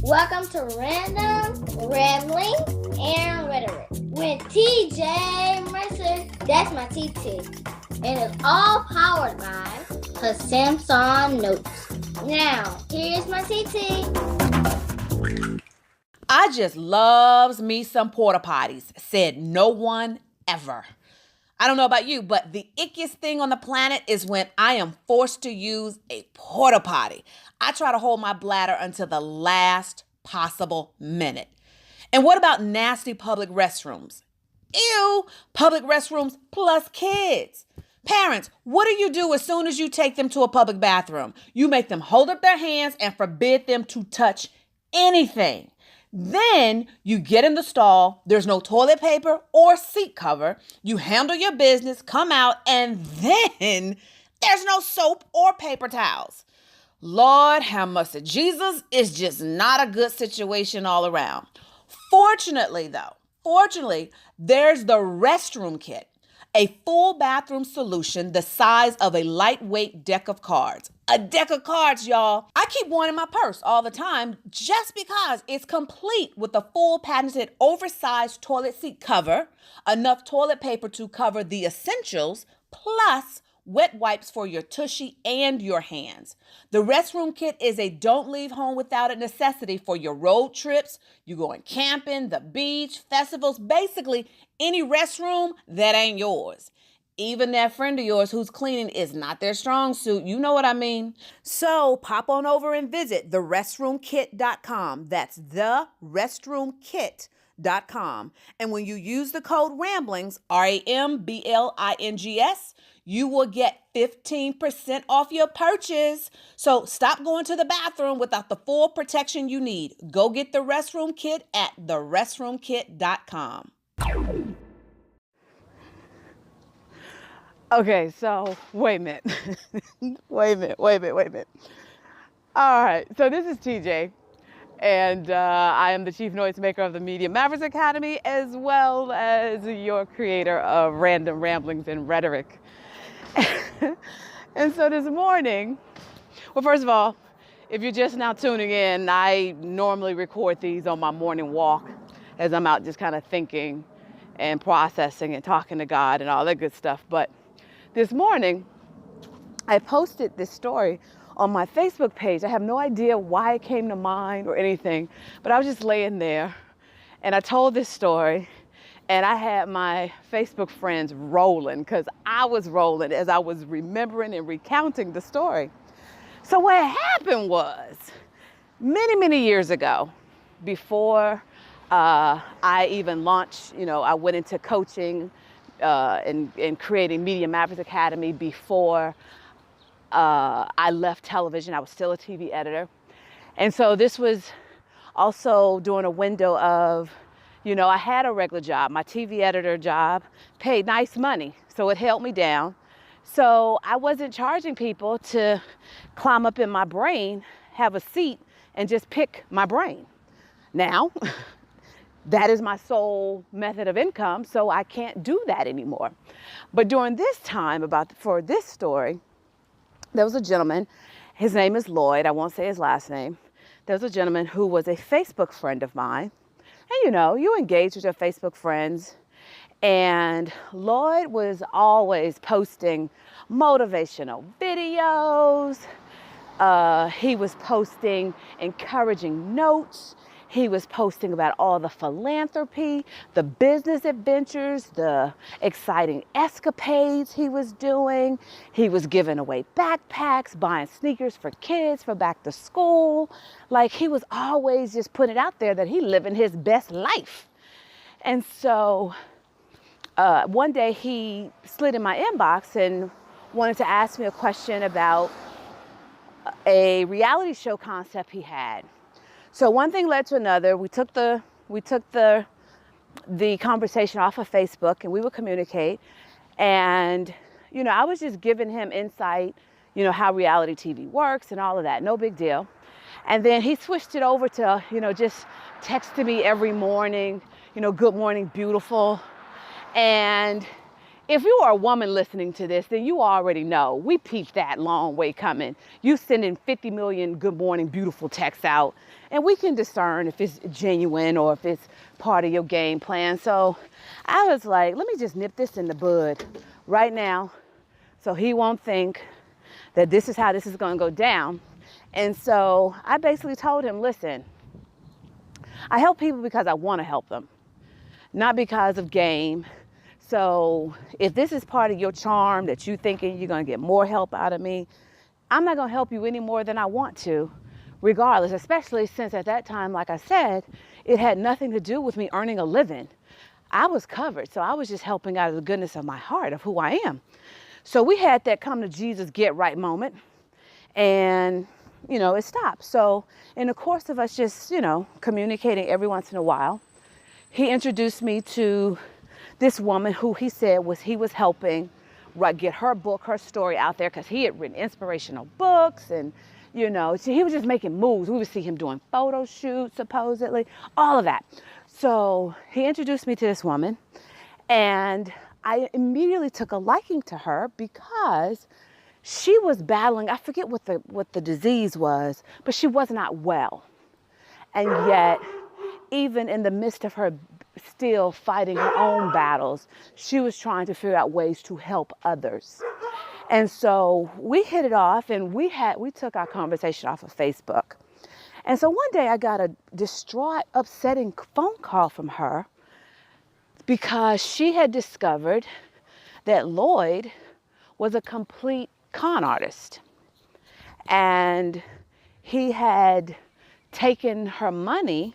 Welcome to Random, Rambling, and Rhetoric with TJ Mercer. That's my TT. And it's all powered by her Samsung Notes. Now, here's my TT. I just loves me some porta potties, said no one ever. I don't know about you, but the ickiest thing on the planet is when I am forced to use a porta potty. I try to hold my bladder until the last possible minute. And what about nasty public restrooms? Ew, public restrooms plus kids. Parents, what do you do as soon as you take them to a public bathroom? You make them hold up their hands and forbid them to touch anything. Then you get in the stall, there's no toilet paper or seat cover, you handle your business, come out, and then there's no soap or paper towels. Lord have mercy, Jesus is just not a good situation all around. Fortunately, there's the restroom kit, a full bathroom solution the size of a lightweight deck of cards. A deck of cards, y'all. I keep one in my purse all the time just because it's complete with a full patented oversized toilet seat cover, enough toilet paper to cover the essentials, plus wet wipes for your tushy and your hands. The restroom kit is a don't leave home without it necessity for your road trips, you going camping, the beach, festivals, basically any restroom that ain't yours. Even that friend of yours who's cleaning is not their strong suit. You know what I mean? So pop on over and visit therestroomkit.com. That's therestroomkit.com. And when you use the code RAMBLINGS, RAMBLINGS, you will get 15% off your purchase. So stop going to the bathroom without the full protection you need. Go get the restroom kit at therestroomkit.com. Okay, so wait a minute. Wait a minute. All right, so this is TJ, and I am the Chief Noisemaker of the Media Mavericks Academy, as well as your creator of Random Ramblings and Rhetoric. And so this morning, well, first of all, if you're just now tuning in, I normally record these on my morning walk as I'm out just kind of thinking and processing and talking to God and all that good stuff. But this morning, I posted this story on my Facebook page. I have no idea why it came to mind or anything, but I was just laying there and I told this story and I had my Facebook friends rolling because I was rolling as I was remembering and recounting the story. So what happened was, many years ago, before I even launched, I went into coaching and creating Media Mavericks Academy before I left television. I was still a TV editor. And so this was also during a window of, I had a regular job. My TV editor job paid nice money, so it held me down. So I wasn't charging people to climb up in my brain, have a seat, and just pick my brain. Now, that is my sole method of income, so I can't do that anymore. But during this time, for this story, there was a gentleman, his name is Lloyd, I won't say his last name. There was a gentleman who was a Facebook friend of mine. And you engage with your Facebook friends. And Lloyd was always posting motivational videos. He was posting encouraging notes. He was posting about all the philanthropy, the business adventures, the exciting escapades he was doing. He was giving away backpacks, buying sneakers for kids for back to school. Like, he was always just putting it out there that he living his best life. And so one day he slid in my inbox and wanted to ask me a question about a reality show concept he had. So one thing led to another. We took the conversation off of Facebook and we would communicate. And, I was just giving him insight, how reality TV works and all of that. No big deal. And then he switched it over to, just texting me every morning, good morning, beautiful. And If you are a woman listening to this, then you already know. We peeped that long way coming. You sending 50 million good morning beautiful texts out, and we can discern if it's genuine or if it's part of your game plan. So I was like, let me just nip this in the bud right now so he won't think that this is how this is going to go down. And so I basically told him, listen, I help people because I want to help them, not because of game. So if this is part of your charm that you thinking you're going to get more help out of me, I'm not going to help you any more than I want to, regardless, especially since at that time, like I said, it had nothing to do with me earning a living. I was covered. So I was just helping out of the goodness of my heart, of who I am. So we had that come to Jesus, get right moment. And, you know, it stopped. So in the course of us just, you know, communicating every once in a while, he introduced me to this woman who he said he was helping get her book, her story out there, because he had written inspirational books and, you know, so he was just making moves. We would see him doing photo shoots, supposedly, all of that. So he introduced me to this woman, and I immediately took a liking to her because she was battling, I forget what the disease was, but she was not well. And yet, even in the midst of her still fighting her own battles, she was trying to figure out ways to help others. And so we hit it off, and we took our conversation off of Facebook. And so one day I got a distraught, upsetting phone call from her because she had discovered that Lloyd was a complete con artist. And he had taken her money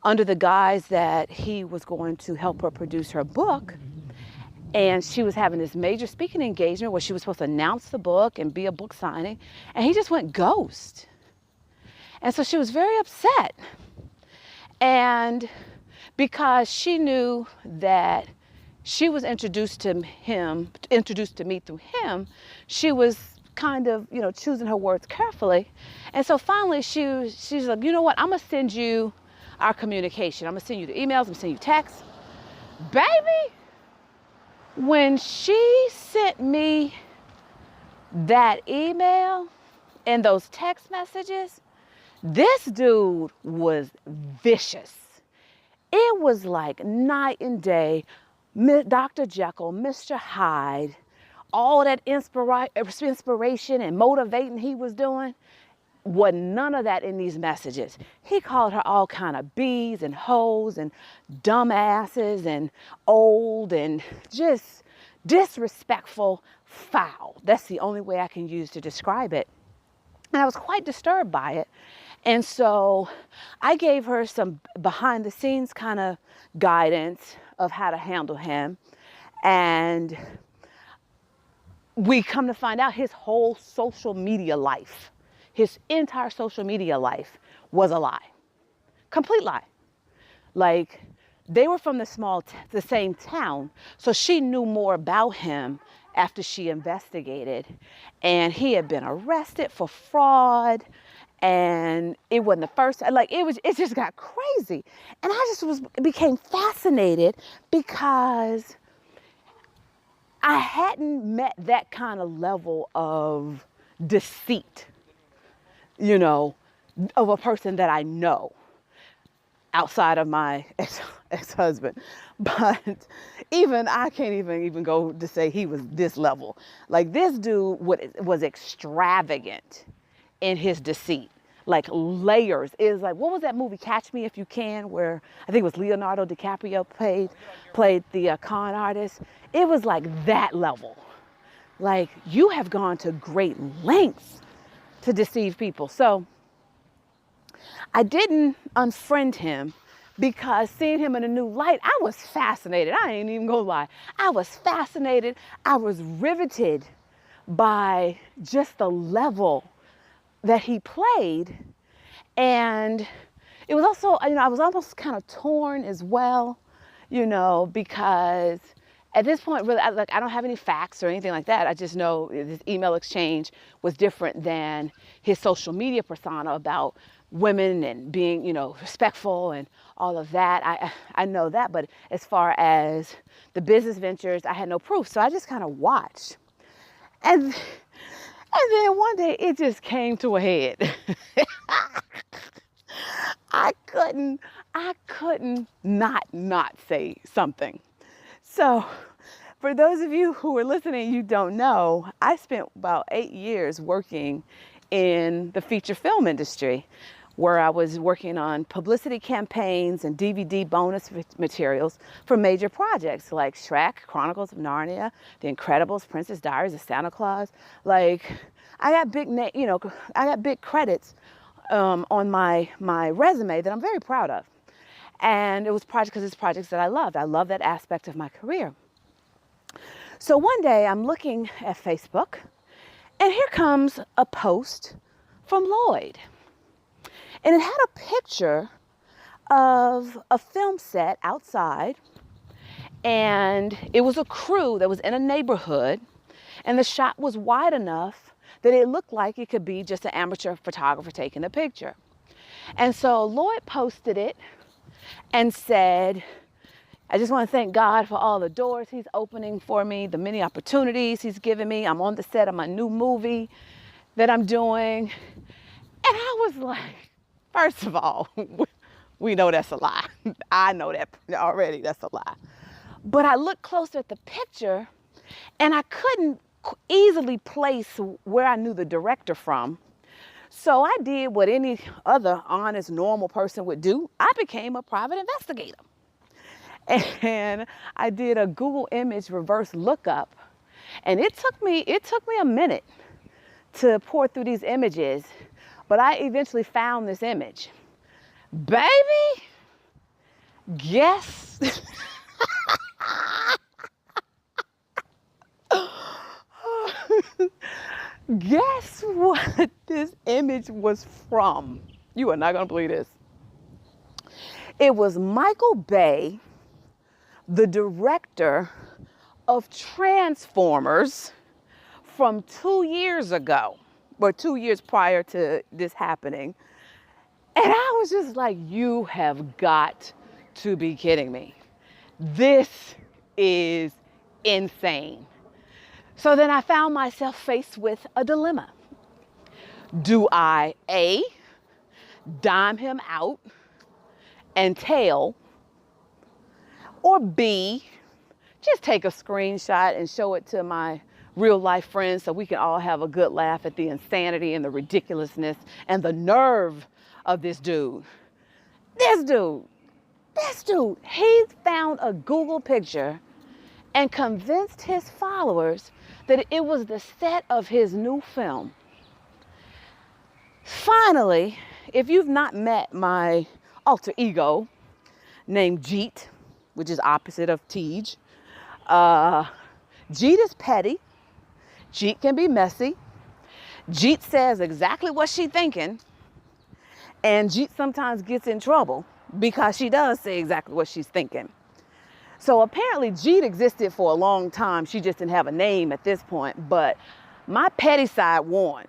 under the guise that he was going to help her produce her book. And she was having this major speaking engagement where she was supposed to announce the book and be a book signing. And he just went ghost. And so she was very upset. And because she knew that she was introduced to me through him, she was kind of, you know, choosing her words carefully. And so finally she's like, you know what, I'm gonna send you our communication. I'm gonna send you the emails, I'm gonna send you texts. Baby, when she sent me that email and those text messages, this dude was vicious. It was like night and day, Dr. Jekyll, Mr. Hyde, all that inspiration and motivating he was doing, was none of that in these messages. He called her all kind of bees and hoes and dumbasses and old and just disrespectful, foul. That's the only way I can use to describe it. And I was quite disturbed by it. And so I gave her some behind the scenes kind of guidance of how to handle him. And we come to find out his whole social media life, his entire social media life was a lie. Complete lie. Like, they were from the same town, so she knew more about him after she investigated. And he had been arrested for fraud, and it wasn't the first, like, it just got crazy. And I just became fascinated because I hadn't met that kind of level of deceit, you know, of a person that I know outside of my ex-husband. But even I can't even go to say he was this level. Like, this dude was extravagant in his deceit, like layers. Is like, what was that movie, Catch Me If You Can, where I think it was Leonardo DiCaprio played the con artist. It was like that level. Like, you have gone to great lengths to deceive people. So I didn't unfriend him because seeing him in a new light, I was fascinated. I ain't even gonna lie. I was fascinated. I was riveted by just the level that he played. And it was also, you know, I was almost kind of torn as well, you know, because At this point, really, I don't have any facts or anything like that. I just know this email exchange was different than his social media persona about women and being, respectful and all of that. I know that, but as far as the business ventures, I had no proof. So I just kind of watched. And then one day it just came to a head. I couldn't not say something. So for those of you who are listening, you don't know, I spent about 8 years working in the feature film industry, where I was working on publicity campaigns and DVD bonus materials for major projects like Shrek, Chronicles of Narnia, The Incredibles, Princess Diaries of Santa Claus. Like, I got big credits on my resume that I'm very proud of. And it was because it's projects that I loved. I love that aspect of my career. So one day I'm looking at Facebook, and here comes a post from Lloyd. And it had a picture of a film set outside, and it was a crew that was in a neighborhood, and the shot was wide enough that it looked like it could be just an amateur photographer taking a picture. And so Lloyd posted it and said, I just want to thank God for all the doors he's opening for me, the many opportunities he's given me. I'm on the set of my new movie that I'm doing. And I was like, first of all, we know that's a lie. I know that already, that's a lie. But I looked closer at the picture, and I couldn't easily place where I knew the director from. So I did what any other honest, normal person would do. I became a private investigator. And I did a Google image reverse lookup. And it took me a minute to pour through these images, but I eventually found this image. Baby, guess guess what this image was from? You are not going to believe this. It was Michael Bay, the director of Transformers, from 2 years ago, or 2 years prior to this happening. And I was just like, you have got to be kidding me. This is insane. So then I found myself faced with a dilemma. Do I A, dime him out and tail, or B, just take a screenshot and show it to my real life friends so we can all have a good laugh at the insanity and the ridiculousness and the nerve of this dude. This dude, he found a Google picture and convinced his followers that it was the set of his new film. Finally, if you've not met my alter ego named Jeet, which is opposite of Tej, Jeet is petty. Jeet can be messy. Jeet says exactly what she's thinking. And Jeet sometimes gets in trouble because she does say exactly what she's thinking. So apparently Jeet existed for a long time. She just didn't have a name at this point. But my petty side won.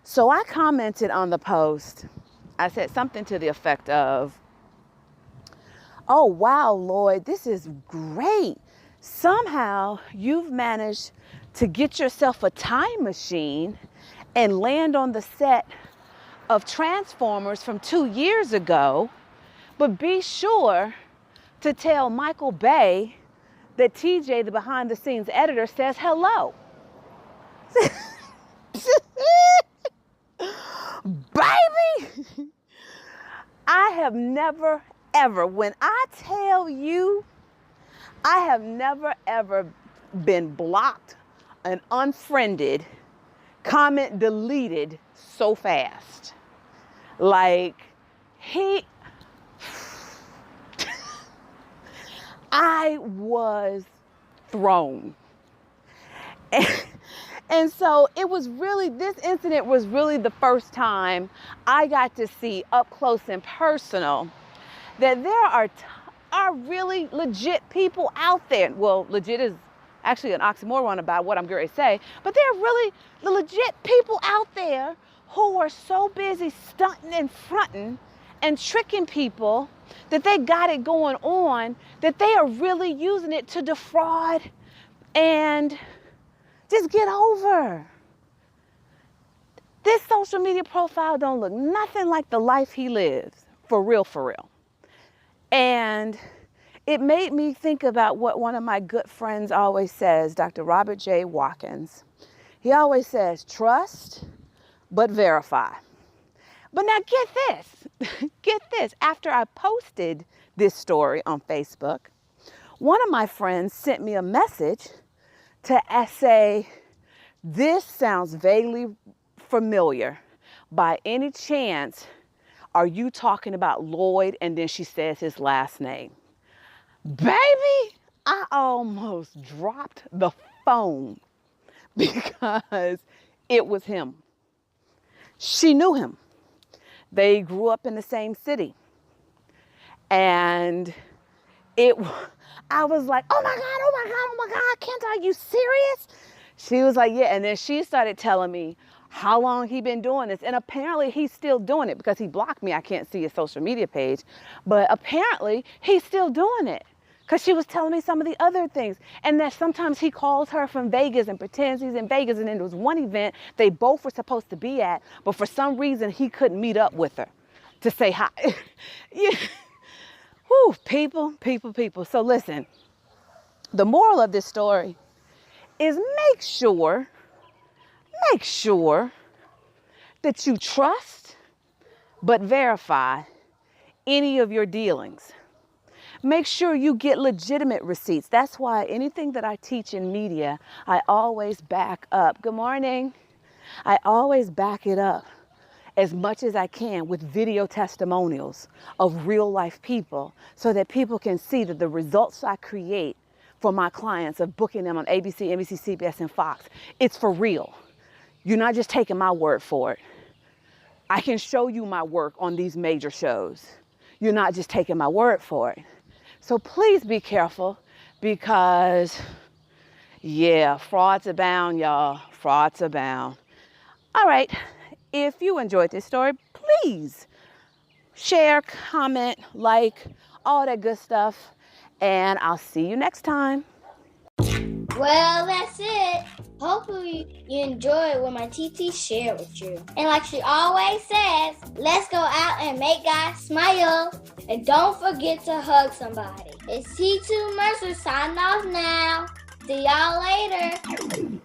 So I commented on the post. I said something to the effect of, oh, wow, Lloyd, this is great. Somehow you've managed to get yourself a time machine and land on the set of Transformers from 2 years ago. But be sure to tell Michael Bay that TJ, the behind the scenes editor, says hello. Baby, I have never, ever, when I tell you, I have never, ever been blocked and unfriended, comment deleted so fast. Like, I was thrown. And so it was really, this incident was really the first time I got to see up close and personal that there are are really legit people out there. Well, legit is actually an oxymoron about what I'm going to say, but there are really the legit people out there who are so busy stunting and fronting and tricking people that they got it going on, that they are really using it to defraud and just get over. This social media profile don't look nothing like the life he lives, for real, for real. And it made me think about what one of my good friends always says, Dr. Robert J. Watkins. He always says, trust, but verify. But now get this, get this. After I posted this story on Facebook, one of my friends sent me a message to say, this sounds vaguely familiar. By any chance, are you talking about Lloyd? And then she says his last name. Baby, I almost dropped the phone because it was him. She knew him. They grew up in the same city. And I was like, oh my God, oh my God, oh my God, Kent, are you serious? She was like, yeah. And then she started telling me how long he been doing this. And apparently he's still doing it because he blocked me. I can't see his social media page, but apparently he's still doing it. Because she was telling me some of the other things. And that sometimes he calls her from Vegas and pretends he's in Vegas. And then there was one event they both were supposed to be at, but for some reason he couldn't meet up with her to say hi. Yeah. Whew, people. So listen, the moral of this story is make sure that you trust but verify any of your dealings. Make sure you get legitimate receipts. That's why anything that I teach in media, I always back up. Good morning. I always back it up as much as I can with video testimonials of real life people so that people can see that the results I create for my clients of booking them on ABC, NBC, CBS, and Fox, it's for real. You're not just taking my word for it. I can show you my work on these major shows. You're not just taking my word for it. So please be careful because, yeah, frauds abound, y'all. Frauds abound. All right. If you enjoyed this story, please share, comment, like, all that good stuff. And I'll see you next time. Well, that's it. Hopefully you enjoyed what my TT shared with you. And like she always says, let's go out and make God smile. And don't forget to hug somebody. It's T2 Mercer signing off now. See y'all later.